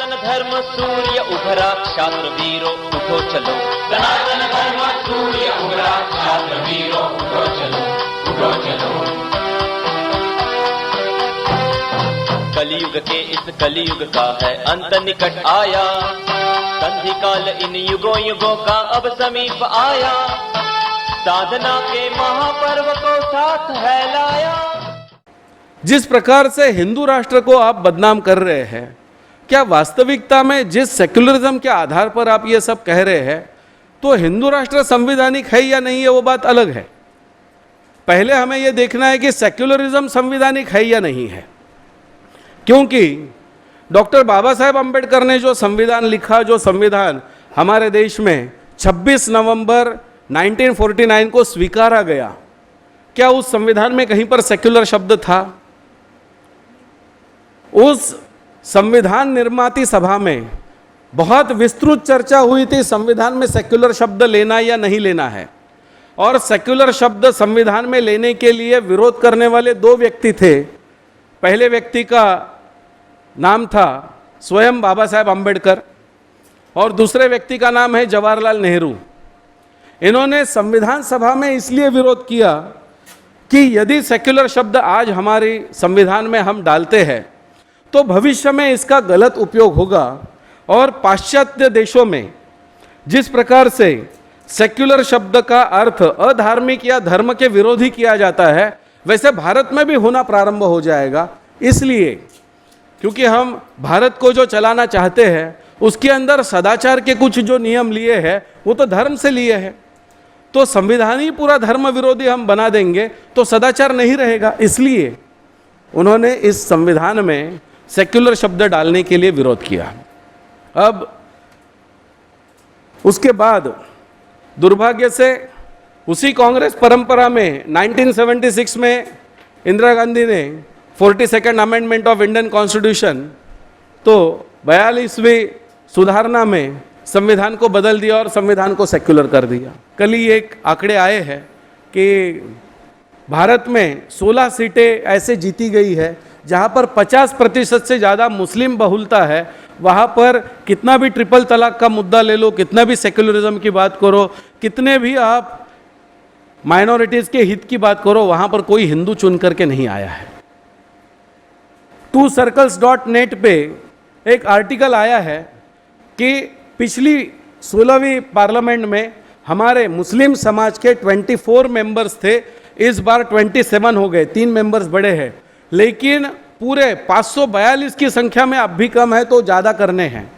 सनातन धर्म सूर्य उभरा क्षात्र वीरो उठो चलो, सनातन धर्म सूर्य उभरा क्षात्र वीरो उठो चलो, उठो चलो। कलयुग के इस कलयुग का है अंत निकट आया, संधि काल इन युगों युगों का अब समीप आया, साधना के महापर्व को साथ है लाया। जिस प्रकार से हिंदू राष्ट्र को आप बदनाम कर रहे हैं, क्या वास्तविकता में जिस सेक्युलरिज्म के आधार पर आप ये सब कह रहे हैं, तो हिंदू राष्ट्र संवैधानिक है या नहीं है वो बात अलग है। पहले हमें यह देखना है कि सेक्युलरिज्म संवैधानिक है या नहीं है, क्योंकि डॉक्टर बाबा साहेब अंबेडकर ने जो संविधान लिखा, जो संविधान हमारे देश में 26 नवंबर 1949 को स्वीकारा गया, क्या उस संविधान में कहीं पर सेक्युलर शब्द था? उस संविधान निर्माती सभा में बहुत विस्तृत चर्चा हुई थी संविधान में सेक्युलर शब्द लेना या नहीं लेना है, और सेक्युलर शब्द संविधान में लेने के लिए विरोध करने वाले दो व्यक्ति थे। पहले व्यक्ति का नाम था स्वयं बाबा साहेब अंबेडकर और दूसरे व्यक्ति का नाम है जवाहरलाल नेहरू। इन्होंने संविधान सभा में इसलिए विरोध किया कि यदि सेक्युलर शब्द आज हमारी संविधान में हम डालते हैं तो भविष्य में इसका गलत उपयोग होगा, और पाश्चात्य देशों में जिस प्रकार से सेक्युलर शब्द का अर्थ अधार्मिक या धर्म के विरोधी किया जाता है, वैसे भारत में भी होना प्रारंभ हो जाएगा। इसलिए क्योंकि हम भारत को जो चलाना चाहते हैं उसके अंदर सदाचार के कुछ जो नियम लिए हैं वो तो धर्म से लिए हैं, तो संविधान ही पूरा धर्म विरोधी हम बना देंगे तो सदाचार नहीं रहेगा। इसलिए उन्होंने इस संविधान में सेक्युलर शब्द डालने के लिए विरोध किया। अब उसके बाद दुर्भाग्य से उसी कांग्रेस परंपरा में 1976 में इंदिरा गांधी ने 42nd amendment of Indian constitution, तो 42वीं सुधारना में संविधान को बदल दिया और संविधान को सेक्युलर कर दिया। कल ही एक आंकड़े आए हैं कि भारत में 16 सीटें ऐसे जीती गई है जहां पर 50% से ज़्यादा मुस्लिम बहुलता है। वहां पर कितना भी ट्रिपल तलाक का मुद्दा ले लो, कितना भी सेक्युलरिज्म की बात करो, कितने भी आप माइनॉरिटीज़ के हित की बात करो, वहां पर कोई हिंदू चुन करके नहीं आया है। 2circles.net पे एक आर्टिकल आया है कि पिछली 16वीं पार्लियामेंट में हमारे मुस्लिम समाज के 24 मेंबर्स थे, इस बार 27 हो गए, 3 मेंबर्स बढ़े हैं, लेकिन पूरे 542 की संख्या में अब भी कम है, तो ज़्यादा करने हैं।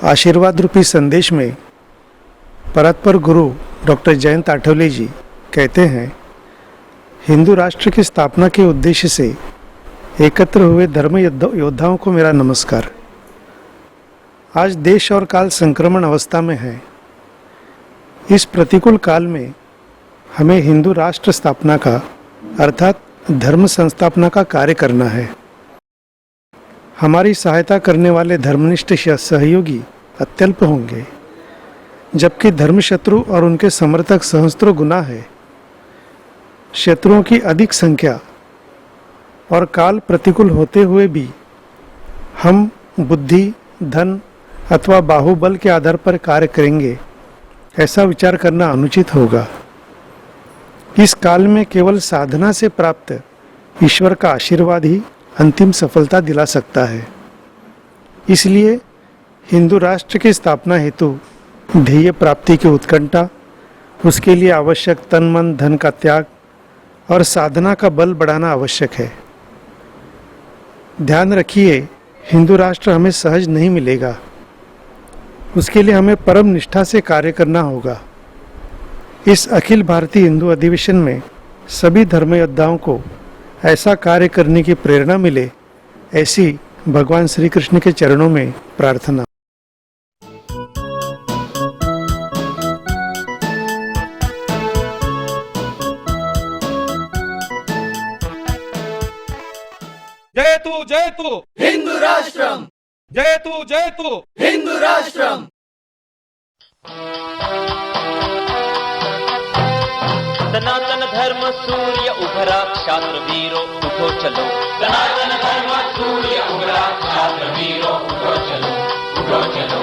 आशीर्वाद रूपी संदेश में परतपर गुरु डॉक्टर जयंत आठवले जी कहते हैं, हिंदू राष्ट्र की स्थापना के उद्देश्य से एकत्र हुए धर्म योद्धाओं को मेरा नमस्कार। आज देश और काल संक्रमण अवस्था में है। इस प्रतिकूल काल में हमें हिंदू राष्ट्र स्थापना का अर्थात धर्म संस्थापना का कार्य करना है। हमारी सहायता करने वाले धर्मनिष्ठ सहयोगी अत्यल्प होंगे, जबकि धर्मशत्रु और उनके समर्थक सहस्त्रों गुना है। शत्रुओं की अधिक संख्या और काल प्रतिकूल होते हुए भी हम बुद्धि, धन अथवा बाहुबल के आधार पर कार्य करेंगे, ऐसा विचार करना अनुचित होगा। इस काल में केवल साधना से प्राप्त ईश्वर का आशीर्वाद ही अंतिम सफलता दिला सकता है। इसलिए हिंदू राष्ट्र की स्थापना हेतु ध्येय प्राप्ति की उत्कंठा, उसके लिए आवश्यक तन मन धन का त्याग और साधना का बल बढ़ाना आवश्यक है। ध्यान रखिए, हिंदू राष्ट्र हमें सहज नहीं मिलेगा, उसके लिए हमें परम निष्ठा से कार्य करना होगा। इस अखिल भारतीय हिंदू अधिवेशन में सभी धर्म योद्धाओं को ऐसा कार्य करने की प्रेरणा मिले, ऐसी भगवान श्री कृष्ण के चरणों में प्रार्थना। जयतु हिंदू राष्ट्रम, जयतु हिंदू राष्ट्रम। सनातन धर्म सूर्य उभरा छात्र वीरों उठो चलो, सनातन धर्म सूर्य उभरा छात्र वीरों उठो चलो, उठो चलो।